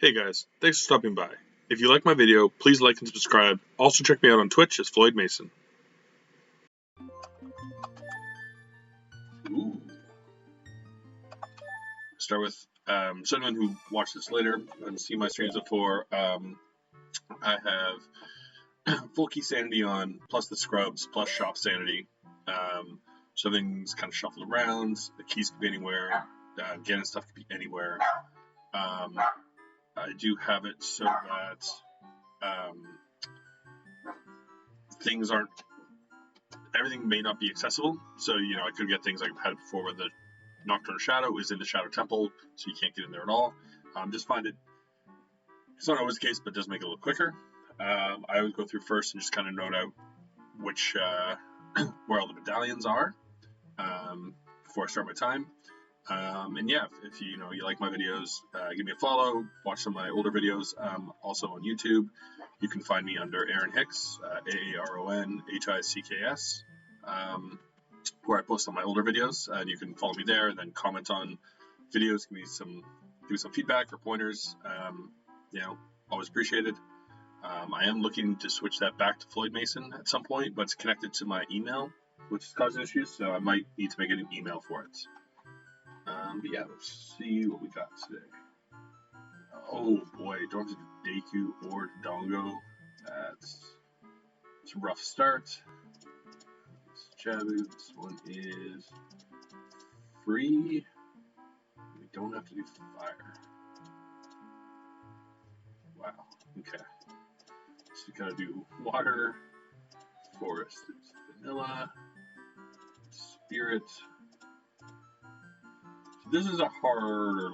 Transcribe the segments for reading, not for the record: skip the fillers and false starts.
Hey guys, thanks for stopping by. If you like my video, please like and subscribe. Also check me out on Twitch as Floyd Mason. Ooh. Start with someone who watched this later and see my streams before. I have full Keysanity on, plus the scrubs, plus shop sanity. So things kind of shuffled around. The keys could be anywhere. Getting stuff could be anywhere. I do have it so that things aren't, everything may not be accessible. So, you know, I could get things like I've had before where the Nocturnal Shadow is in the Shadow Temple, so you can't get in there at all. Just find it, it's not always the case, but it does make it a little quicker. I always go through first and just kind of note out which, where all the medallions are before I start my time. And yeah, if you like my videos, give me a follow, watch some of my older videos. Also on YouTube, you can find me under Aaron Hicks, AARONHICKS, where I post on my older videos, and you can follow me there and then comment on videos, give me some feedback or pointers. Always appreciated. I am looking to switch that back to Floyd Mason at some point, but it's connected to my email, which is causing issues, so I might need to make an email for it. But yeah, let's see what we got today. Oh boy, don't have to do Deku or Dongo. It's a rough start. This Jabu, this one is free. We don't have to do fire. Wow, okay. So we gotta do water, forest is vanilla, spirit. This is a harder,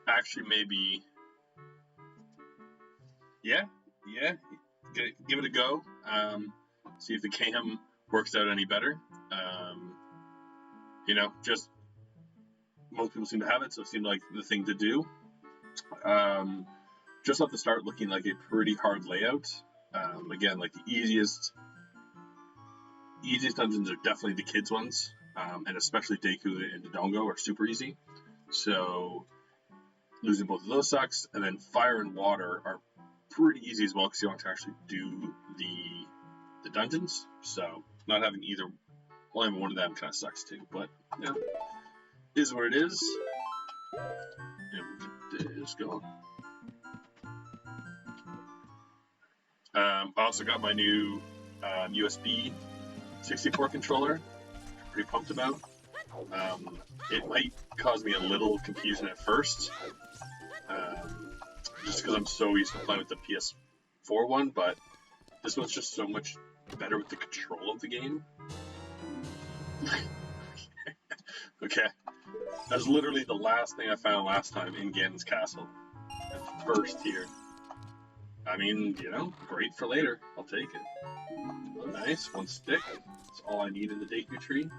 actually maybe, yeah, give it a go, see if the cam works out any better. Just, most people seem to have it, so it seemed like the thing to do. Just off the start looking like a pretty hard layout. Again, like the easiest dungeons are definitely the kids ones. And especially Deku and Dodongo are super easy. So losing both of those sucks. And then fire and water are pretty easy as well because you don't have to actually do the dungeons. So not having only having one of them kind of sucks too. But yeah, is what it is. And we'll just go. I also got my new USB 64 controller. Pretty pumped about. It might cause me a little confusion at first, just because I'm so used to playing with the PS4 one, but this one's just so much better with the control of the game. Okay, that's literally the last thing I found last time in Ganon's Castle. At first here. I mean, great for later. I'll take it. Oh, nice, one stick. That's all I need in the Deku tree.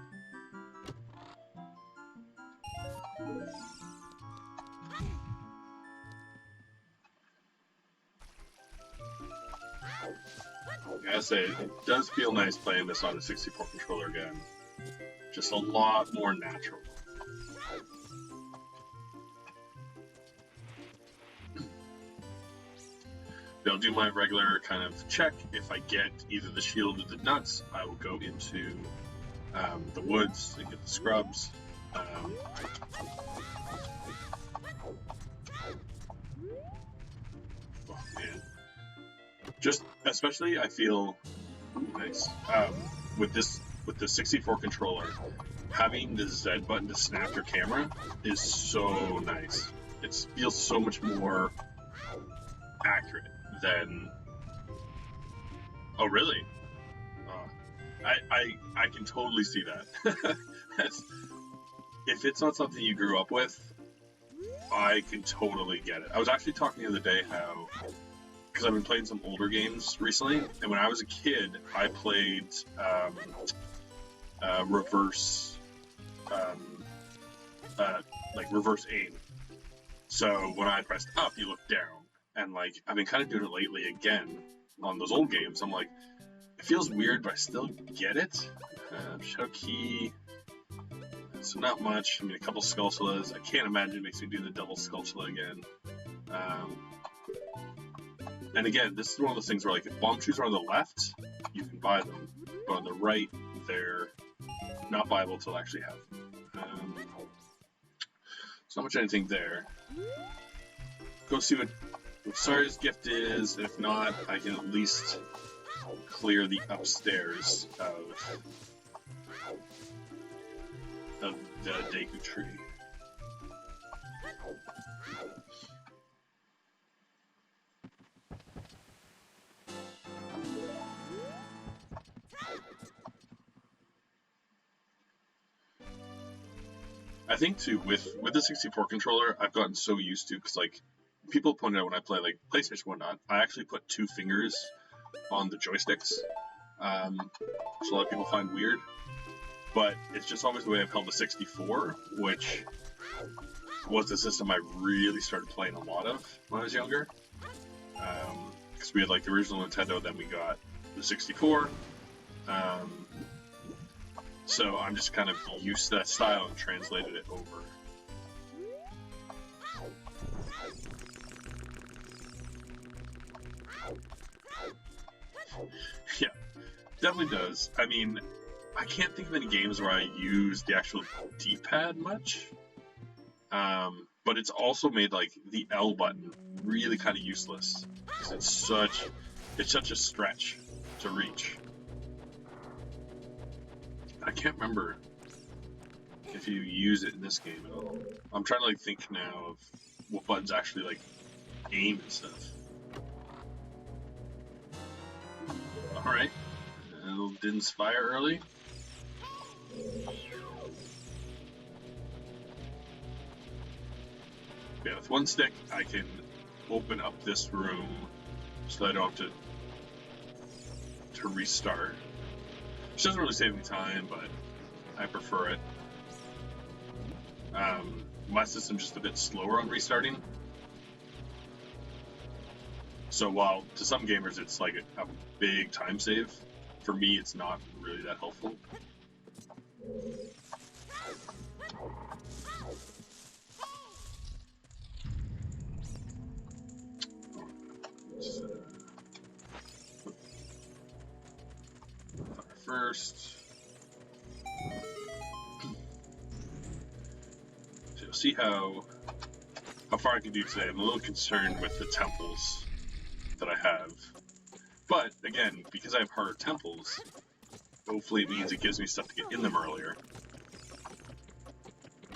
I gotta say, it does feel nice playing this on a 64 controller again. Just a lot more natural. I'll do my regular kind of check. If I get either the shield or the nuts, I will go into the woods and get the scrubs. Oh man. Just especially I feel nice. With the 64 controller, having the Z button to snap your camera is so nice. It feels so much more accurate than. Oh really? I can totally see that. If it's not something you grew up with, I can totally get it. I was actually talking the other day how, because I've been playing some older games recently, and when I was a kid, I played reverse, reverse aim. So when I pressed up, you look down. And I've been kind of doing it lately again on those old games. I'm like, it feels weird, but I still get it. Shadow key. So not much. I mean, a couple Skulltulas. I can't imagine it makes me do the double Skulltula again. And again, this is one of those things where, like, if bomb shoes are on the left, you can buy them, but on the right, they're not viable to actually have. So not much anything there. Go see what Sari's gift is. If not, I can at least clear the upstairs of the Deku tree. I think too, with the 64 controller, I've gotten so used to, because like people pointed out when I play like PlayStation and whatnot, I actually put 2 fingers on the joysticks, which a lot of people find weird. But it's just always the way I've held the 64, which was the system I really started playing a lot of when I was younger. Because we had like the original Nintendo, then we got the 64. So I'm just kind of used to that style and translated it over. Yeah, definitely does. I mean, I can't think of any games where I use the actual D-pad much. But it's also made like the L button really kind of useless, because it's such a stretch to reach. I can't remember if you use it in this game at all. I'm trying to like think now of what buttons actually like aim and stuff. Alright, didn't fire early. Yeah, with one stick I can open up this room so that I don't have to restart. Which doesn't really save me time, but I prefer it. My system's just a bit slower on restarting. So while to some gamers it's like a big time save, for me it's not really that helpful. First, so you'll see how far I can do today. I'm a little concerned with the temples that I have, but again, because I have harder temples, hopefully it means it gives me stuff to get in them earlier.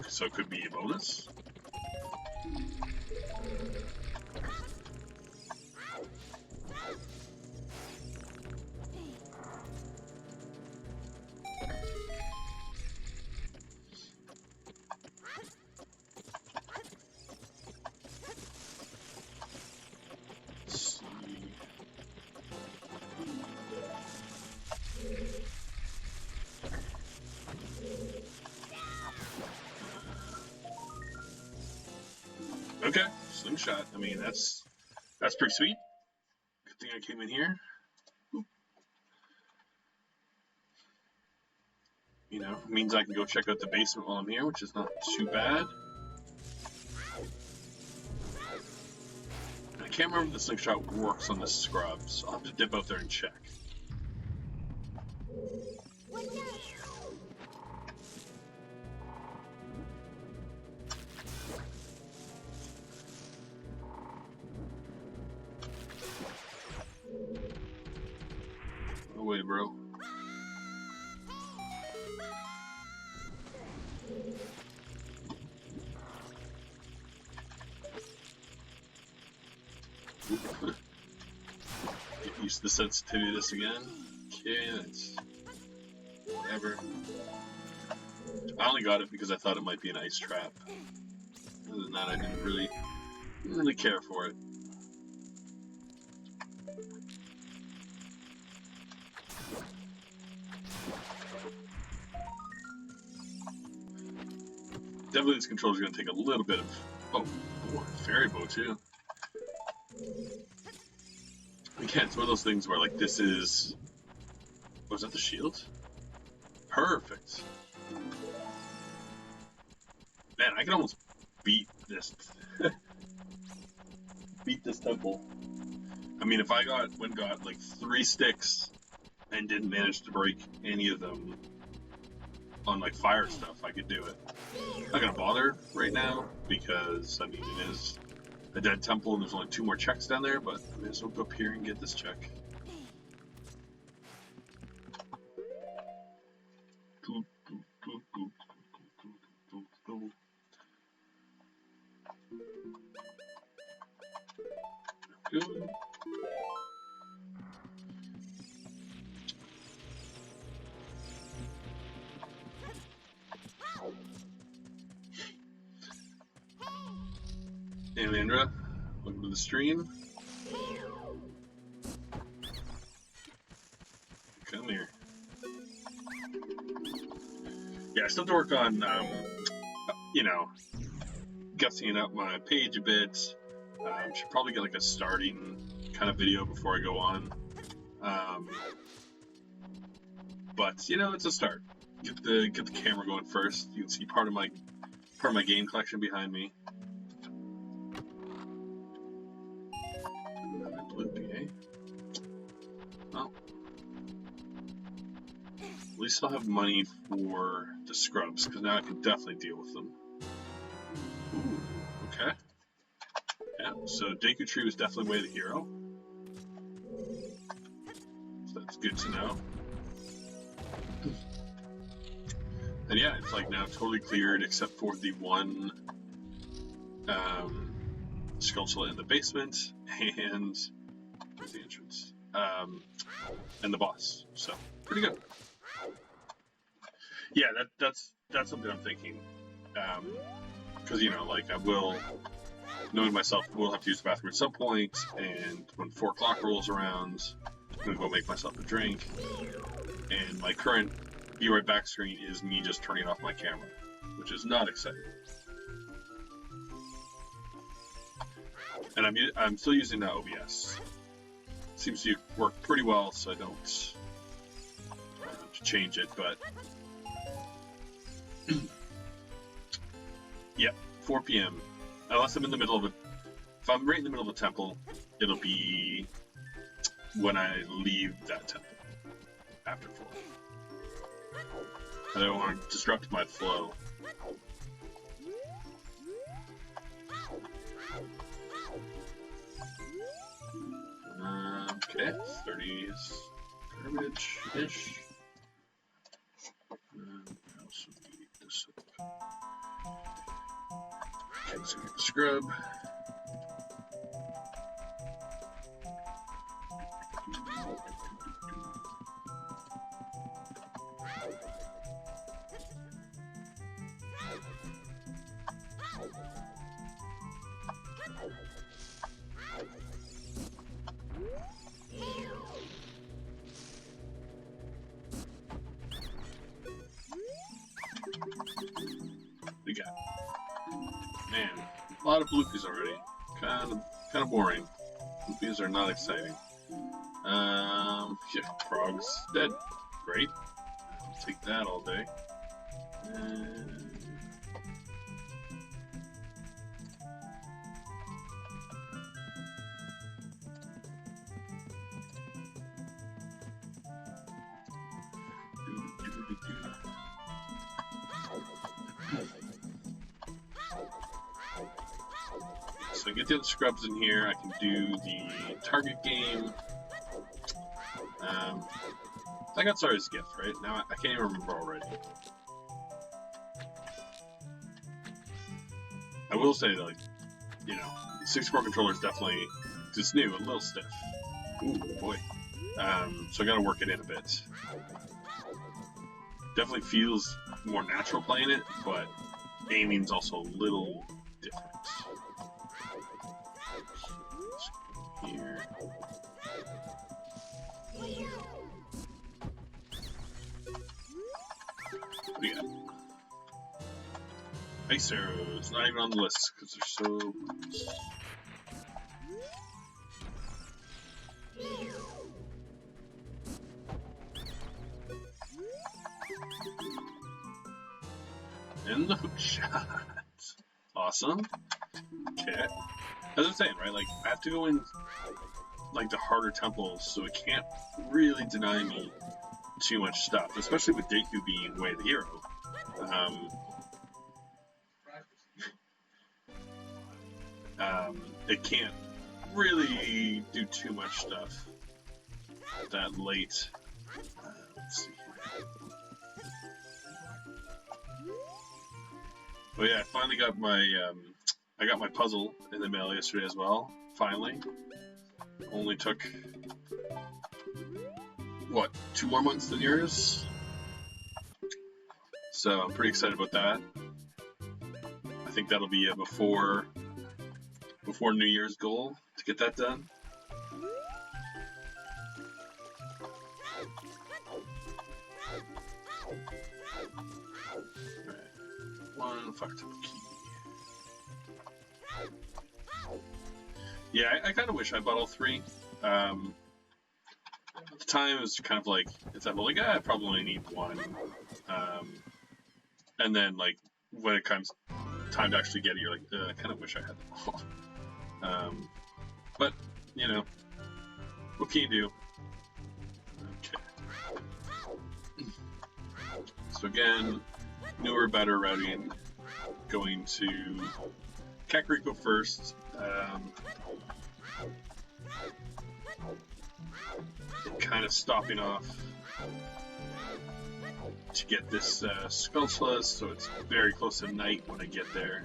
So it could be a bonus. Okay, slingshot. I mean, that's pretty sweet. Good thing I came in here. Oop. You know, means I can go check out the basement while I'm here, which is not too bad. I can't remember if the slingshot works on the scrub, so I'll have to dip out there and check. No way, bro. Get used to the sensitivity of this again. Okay, that's whatever. I only got it because I thought it might be an ice trap. Other than that, I didn't really care for it. Definitely this controller is going to take a little bit of... Oh, fairy bow too. Again, it's one of those things where like this is... Was that the shield? Perfect. Man, I can almost beat this temple. I mean, if I got like 3 sticks and didn't manage to break any of them on like fire stuff, I could do it. I'm not gonna bother right now because I mean it is a dead temple and there's only 2 more checks down there, but I may as well go up here and get this check. Good. Hey, Landra, welcome to the stream. Come here. Yeah, I still have to work on, you know, gussing up my page a bit. Should probably get like a starting kind of video before I go on. But you know, it's a start. Get the camera going first. You can see part of my game collection behind me. Well, at least I'll have money for the scrubs, because now I can definitely deal with them. Ooh, okay. Yeah, so Deku Tree was definitely way the hero. So that's good to know. And yeah, it's like now totally cleared except for the one skulltula in the basement and where's the entrance? And the boss. So pretty good. Yeah, that's something I'm thinking. Because you know, like I will, knowing myself, will have to use the bathroom at some point, and when 4 o'clock rolls around, I'm gonna go make myself a drink. And my current Be Right Back screen is me just turning off my camera, which is not exciting. And I'm still using OBS. Seems to work pretty well, so I don't change it. But yeah, 4 p.m. Unless I'm in the middle of if I'm right in the middle of a temple, it'll be when I leave that temple after 4. I don't want to disrupt my flow. Okay, 30 is garbage-ish. I also need this up. Okay, so we get the scrub. We got, man, a lot of bloopies already. Kind of boring. Bloopies are not exciting. Yeah, Frog's dead. Great. I'll take that all day. So I get the other scrubs in here. I can do the target game. I got Sarah's gift, right? Now I can't even remember already. I will say, like, you know, the 64 controller is definitely just new, a little stiff. Ooh, boy. So I gotta work it in a bit. Definitely feels more natural playing it, but aiming's also a little different. Here. What do you got? Ice arrows, not even on the list because they're so close. And the hook shot. Awesome. Okay. As I'm saying, right? Like, I have to go in, like, the harder temples, so it can't really deny me too much stuff, especially with Deku being way the hero. It can't really do too much stuff that late. Let's see here. Oh yeah, I finally got my I got my puzzle in the mail yesterday as well. Finally, only took what, 2 more months than yours. So I'm pretty excited about that. I think that'll be a before New Year's goal to get that done. One fucked up key. Yeah, I kind of wish I bought all 3. At the time, it was kind of like, I'm like, I probably only need 1. And then, like, when it comes time to actually get it, you're like, I kind of wish I had them all. But, you know, what can you do? Okay. So again, newer, better routing. Going to Kakariko first. Kind of stopping off to get this Skulltula, so it's very close to night when I get there.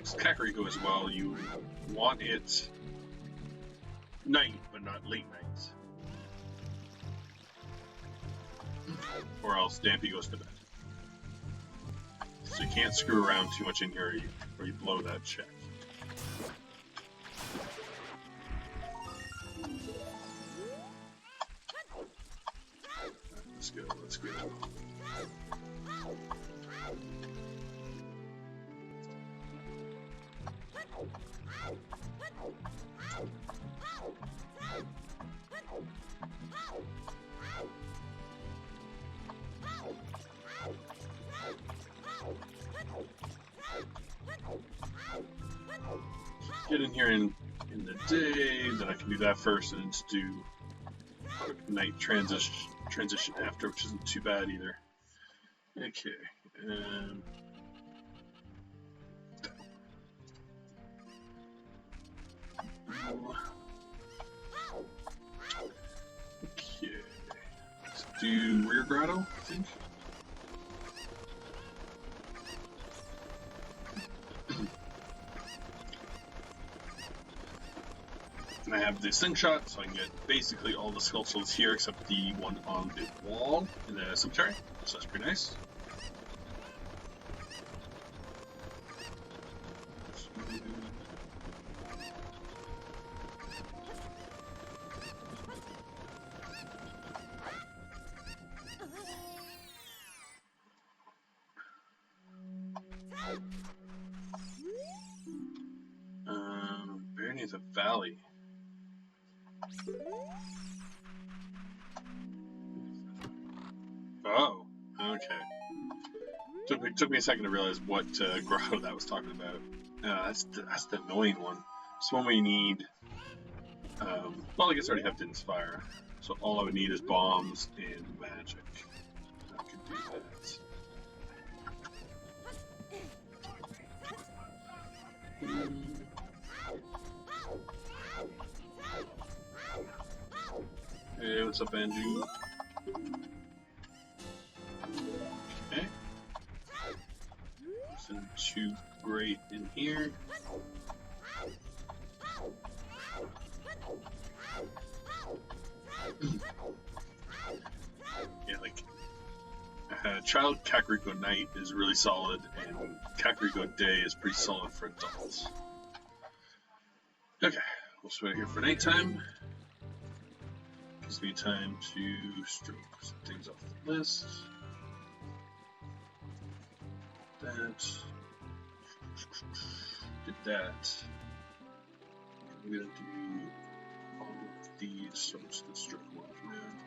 So Kakariko as well, you want it night, but not late night. Or else Dampy goes to bed. So you can't screw around too much in here or you blow that check. Let's go. Get in here in the day, then I can do that first and just do quick night transition after, which isn't too bad either. Okay. Okay. Let's do rear grotto, I think. And I have the slingshot, so I can get basically all the Skulltulas here except the one on the wall in the cemetery, so that's pretty nice. Beneath a valley. Oh, okay. Took me a second to realize what grotto that was talking about. That's the annoying one. It's one where you need. Well, I guess I already have to inspire, so all I would need is bombs and magic. I could do that. Hey, what's up, Anju? Okay. Nothing too great in here. Yeah, like Child Kakariko Night is really solid, and Kakariko Day is pretty solid for adults. Okay, we'll switch here for nighttime. Gives me time to stroke some things off the list. That. Did that. I'm gonna do all of these, so I'm just gonna stroke one command.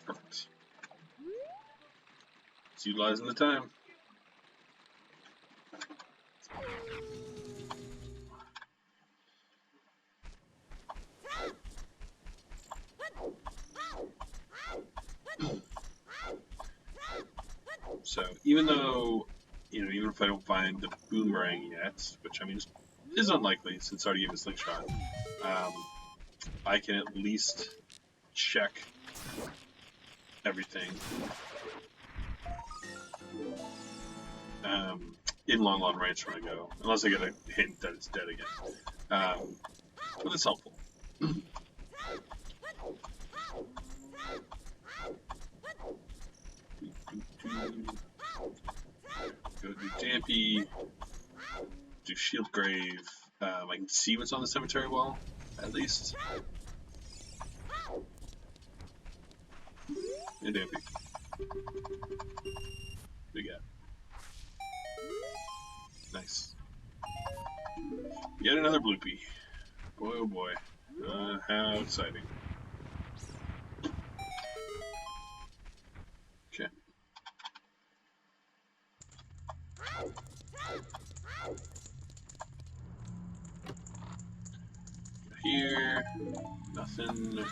Perfect. It's utilizing the time. So even though, even if I don't find the boomerang yet, which I mean is unlikely since I already gave a slingshot, I can at least check everything in Long Lawn Ranch when I go, unless I get a hint that it's dead again. But it's helpful. Go do Dampy, do Shield Grave. I can see what's on the cemetery wall, at least. And Dampy. We got. Nice. Yet another bloopy. Boy, oh boy. How exciting. Okay. Here. Nothing.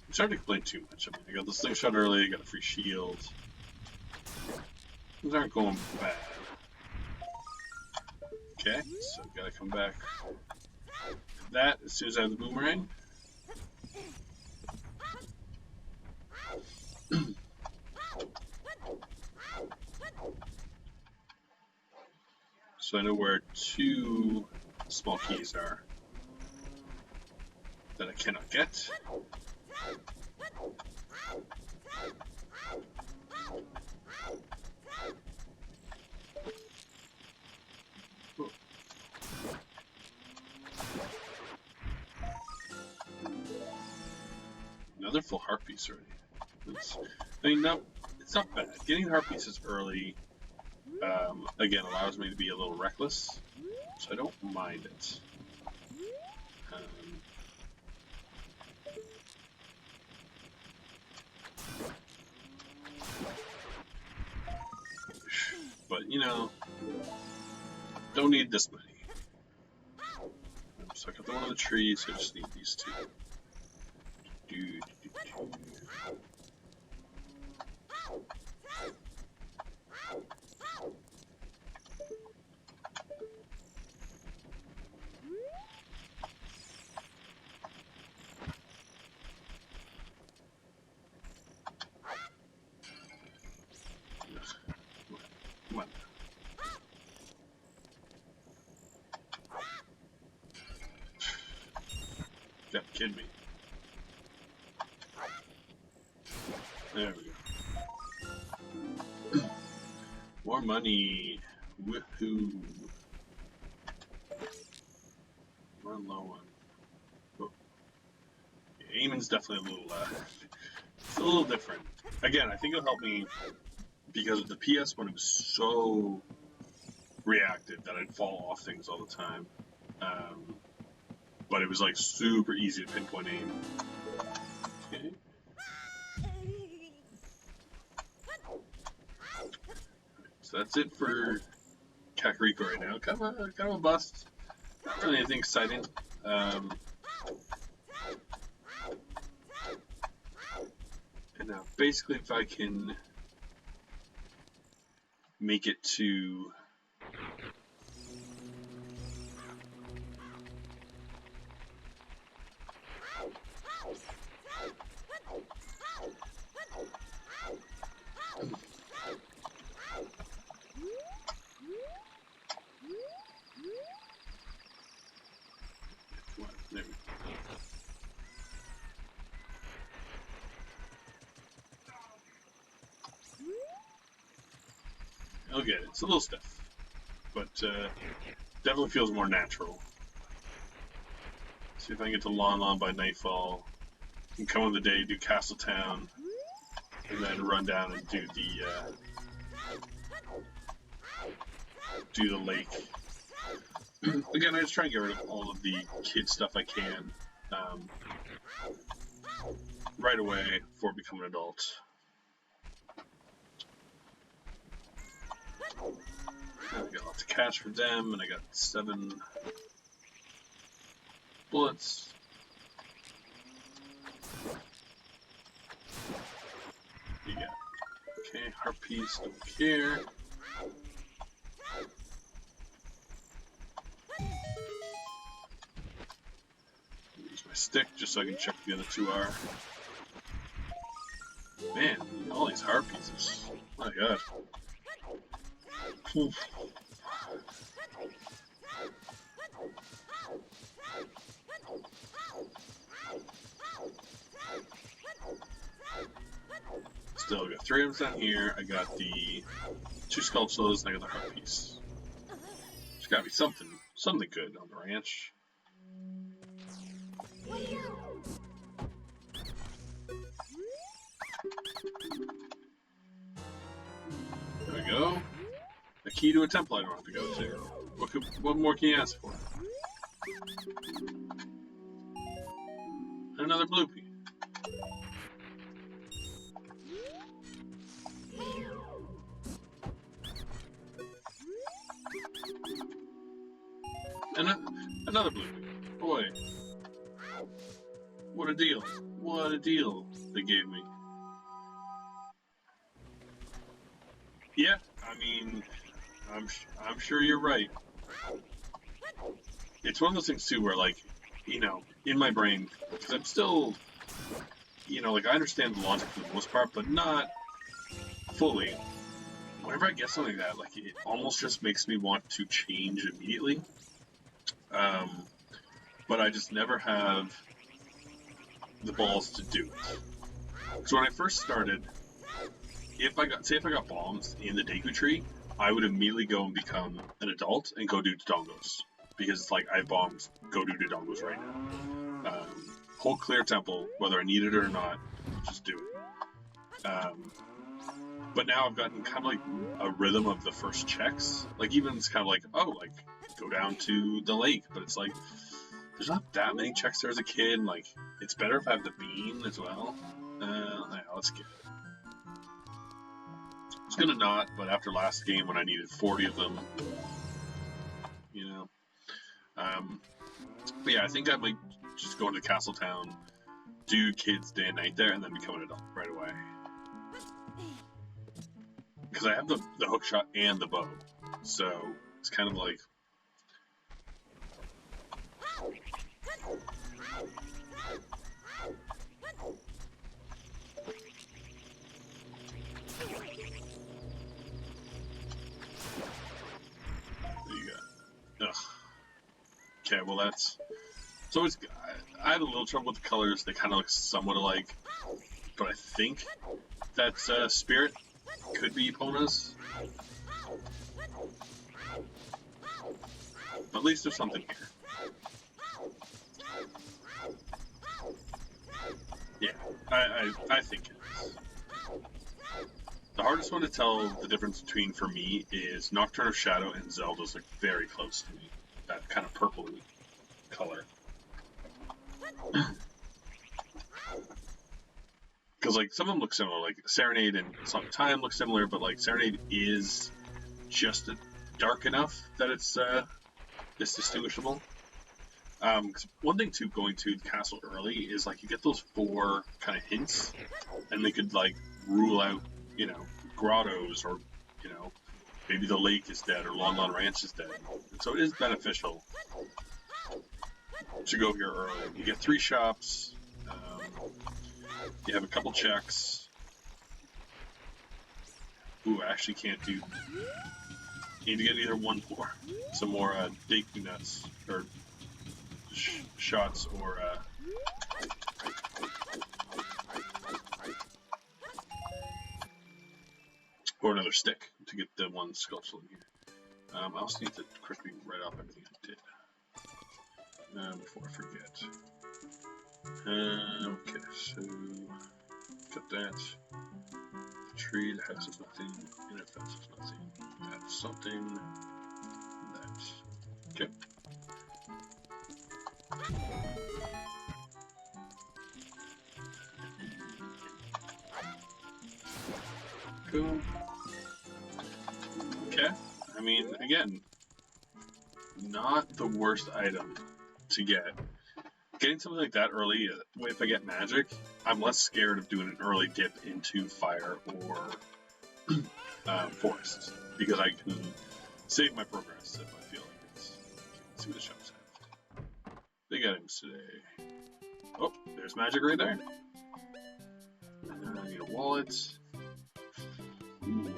I'm starting to complain too much. I mean, I got the slingshot early, I got a free shield. Things aren't going bad. Okay, so gotta come back. That as soon as I have the boomerang. So I know where 2 small keys are that I cannot get. Another full heart piece already. It's not bad. Getting heart pieces early, again, allows me to be a little reckless, so I don't mind it. But, don't need this many. So I got the one on the tree, so I just need these 2. Come on. You gotta kid me. There we go. More money. Woohoo. Run low on. Oh. Yeah, aiming's definitely it's a little different. Again, I think it'll help me because of the PS when it was so reactive that I'd fall off things all the time. But it was like super easy to pinpoint aim. Okay. So that's it for Kakariko right now. Kind of a bust. Not really anything exciting. And now, basically, if I can make it to there we go. I'll get it. It's a little stiff, but definitely feels more natural. See if I can get to Lon Lon by nightfall, and come in the day, do Castletown, and then run down and do the lake. Again, I just try and get rid of all of the kid stuff I can right away before becoming an adult. I got lots of cash for them, and I got 7 bullets. Yeah. Okay, heart piece, don't care. Use my stick just so I can check the other 2 are. Man, all these heart pieces. My god. Oof. Still got 3 of them down here. I got the 2 sculptures, and I got the heart piece. There's gotta be something good on the ranch. There we go. A key to a temple I don't have to go to. What more can you ask for? Another bloopy. And another bloopy. Boy. What a deal. What a deal they gave me. Yeah, I mean, I'm sure you're right. It's one of those things too where, like, you know, in my brain, because I'm still, you know, like, I understand the logic for the most part, but not fully. Whenever I get something like that, like, it almost just makes me want to change immediately. But I just never have the balls to do it. So when I first started, if I got bombs in the Deku tree, I would immediately go and become an adult and go do Dodongos. Because it's like, I bombed, go do Dodongos right now. Whole clear temple, whether I need it or not, just do it. But now I've gotten kind of like a rhythm of the first checks. Like, even it's kind of like, oh, like, go down to the lake. But it's like, there's not that many checks there as a kid. And, like, it's better if I have the beam as well. Yeah, let's get it. I was gonna not, but after last game when I needed 40 of them, you know. But yeah, I think I might just go into Castletown, do kids day and night there, and then become an adult right away. Because I have the hook shot and the bow, so it's kind of like. There you go. Ugh. Okay, well that's. So it's. I had a little trouble with the colors. They kind of look somewhat alike, but I think that's Spirit could be Epona's. But at least there's something here. Yeah, I think it is. The hardest one to tell the difference between for me is Nocturne of Shadow and Zelda's like very close to me. That kind of purpley color. Because like some of them look similar, like Serenade and Song of Time look similar, but like Serenade is just dark enough that it's distinguishable. One thing too, going to the castle early is like you get those 4 kind of hints, and they could like rule out, you know, grottos, or you know, maybe the lake is dead or Lon Lon Ranch is dead. And so it is beneficial to go here early. You get 3 shops. You have a couple checks. Ooh, I actually can't do. You need to get either some more Deku nuts or shots, or another stick to get the one sculpture in here. I also need to quickly write off everything I did before I forget. Okay, so got that. The tree, the house is nothing, inner fence is nothing. That's something. That. Okay. Cool. Okay. I mean, again, not the worst item to get. Getting something like that early, if I get magic, I'm less scared of doing an early dip into fire or forest, because I can save my progress if I feel like it's. Let's see what the shops have. Big items today. Oh, there's magic right there. I need a wallet. Ooh.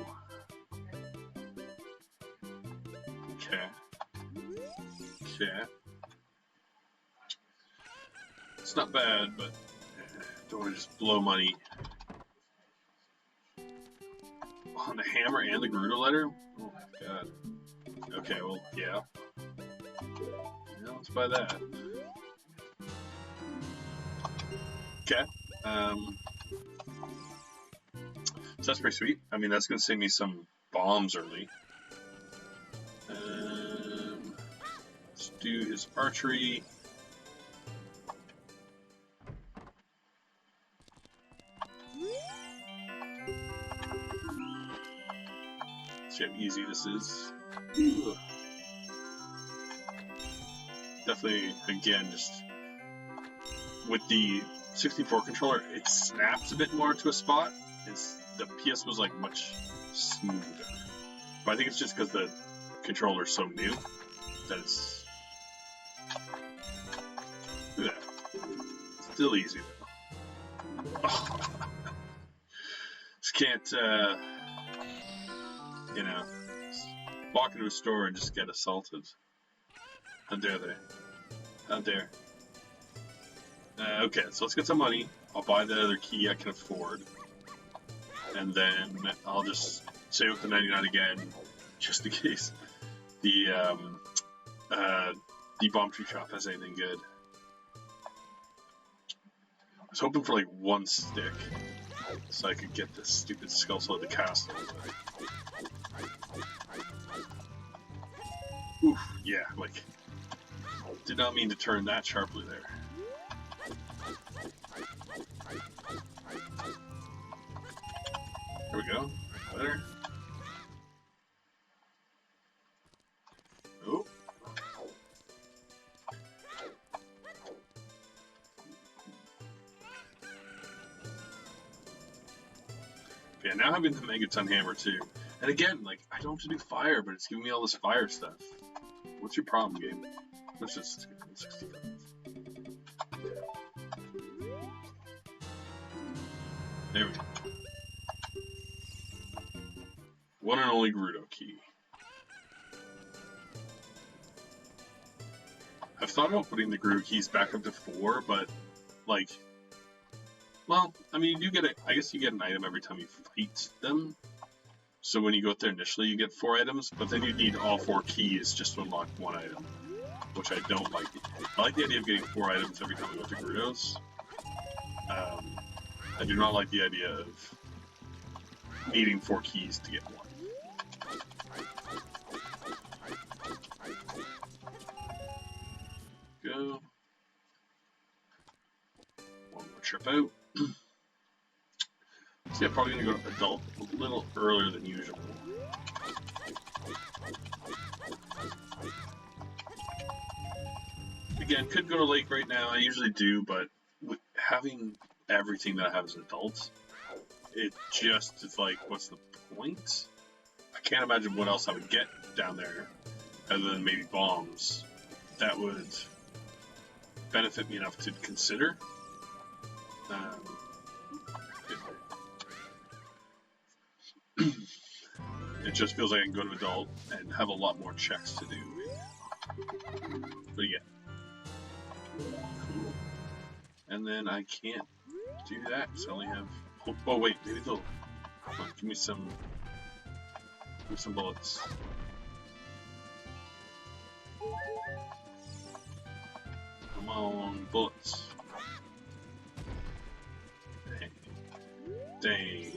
Okay. Okay. It's not bad, but don't want to just blow money on the hammer and the Gerudo letter. Oh my god. Okay, well, yeah. Yeah, let's buy that. Okay. So that's pretty sweet. I mean, that's gonna save me some bombs early. Let's do his archery. See how easy this is. Ugh. Definitely, again, just with the 64 controller, it snaps a bit more to a spot. The PS was like much smoother. But I think it's just because the controller's so new that it's. Look at that. Still easy though. Oh. Just can't, you know, walk into a store and just get assaulted. How dare they? How dare? Okay, so let's get some money. I'll buy the other key I can afford. And then I'll just save up the 99 again, just in case the bomb tree shop has anything good. I was hoping for like one stick, so I could get this stupid skull soul of the castle. Oof, yeah, like, did not mean to turn that sharply there. There we go. Better. Oh. Okay, now having the Megaton Hammer too. And again, like, I don't have to do fire, but it's giving me all this fire stuff. What's your problem, game? Let's just skip 65. There we go. One and only Gerudo key. I've thought about putting the Gerudo keys back up to 4, but, like, well, I mean, you get it. I guess you get an item every time you fight them. So when you go out there initially, you get 4 items, but then you need all 4 keys just to unlock 1 item, which I don't like. I like the idea of getting 4 items every time we go to Gerudo's. I do not like the idea of needing 4 keys to get 1. Go. One more trip out. So yeah, probably gonna go to adult a little earlier than usual. Again, could go to lake right now. I usually do, but with having everything that I have as an adult, it just is like, what's the point? I can't imagine what else I would get down there other than maybe bombs that would benefit me enough to consider. It just feels like I can go to adult and have a lot more checks to do. But yeah. Cool. And then I can't do that because I only have. Oh wait, maybe they'll. Oh, give me some bullets. Come on, bullets. Dang. Dang.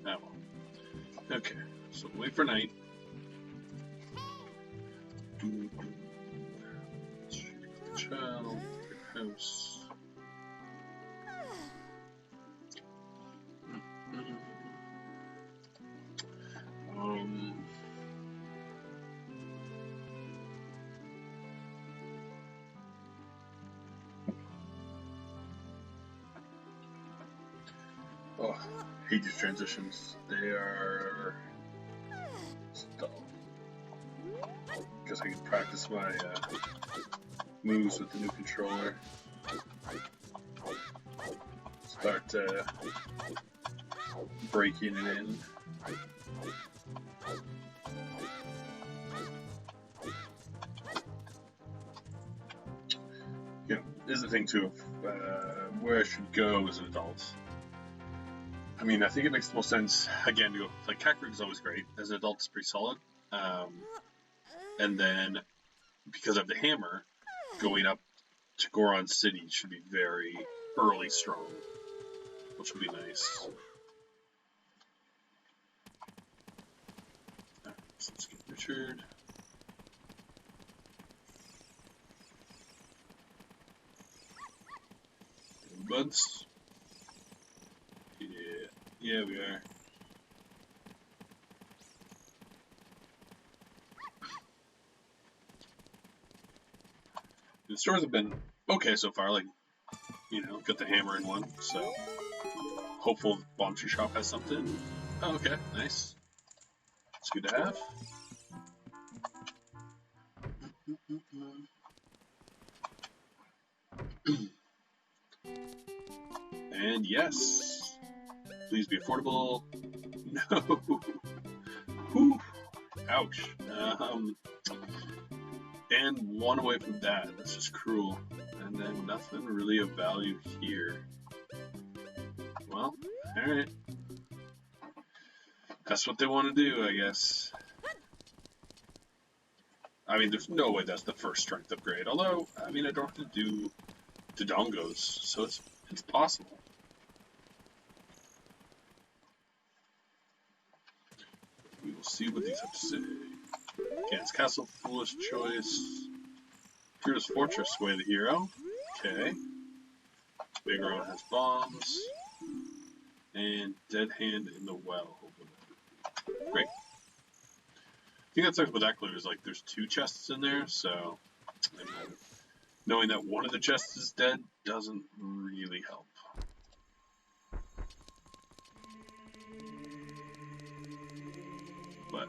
That one. Okay, so wait for night. house. Oh, I hate these transitions. They are dull. Guess I can practice my moves with the new controller. Start breaking it in. You know, this is the thing too of where I should go as an adult. I mean, I think it makes the most sense, again, to go, like, Kakarot is always great. As an adult, it's pretty solid. And then, because of the hammer, going up to Goron City should be very early strong, which would be nice. So let's get Richard. Buds. Yeah, we are. The stores have been okay so far, like, you know, got the hammer in one, so hopeful Bomb Tree Shop has something. Oh, okay, nice. It's good to have. And yes, please be affordable. No. Whew. Ouch. And one away from that. That's just cruel. And then nothing really of value here. Well, alright. That's what they want to do, I guess. I mean, there's no way that's the first strength upgrade. Although, I mean, I don't have to do Dodongos, so it's possible. We will see what these have to say. Gans Castle, foolish choice. Hero's Fortress, way the hero. Okay. Big Road has bombs. And Dead Hand in the Well. Great. I think that sucks with that clue is like there's two chests in there, so knowing that one of the chests is dead doesn't really help. But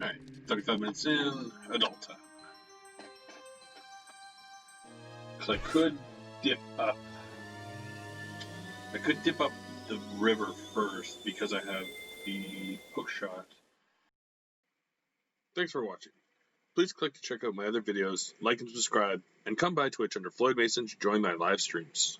alright, 35 minutes in, adult time. Because I could dip up the river first because I have the hook shot. Thanks for watching. Please click to check out my other videos, like and subscribe, and come by Twitch under Floyd Mason to join my live streams.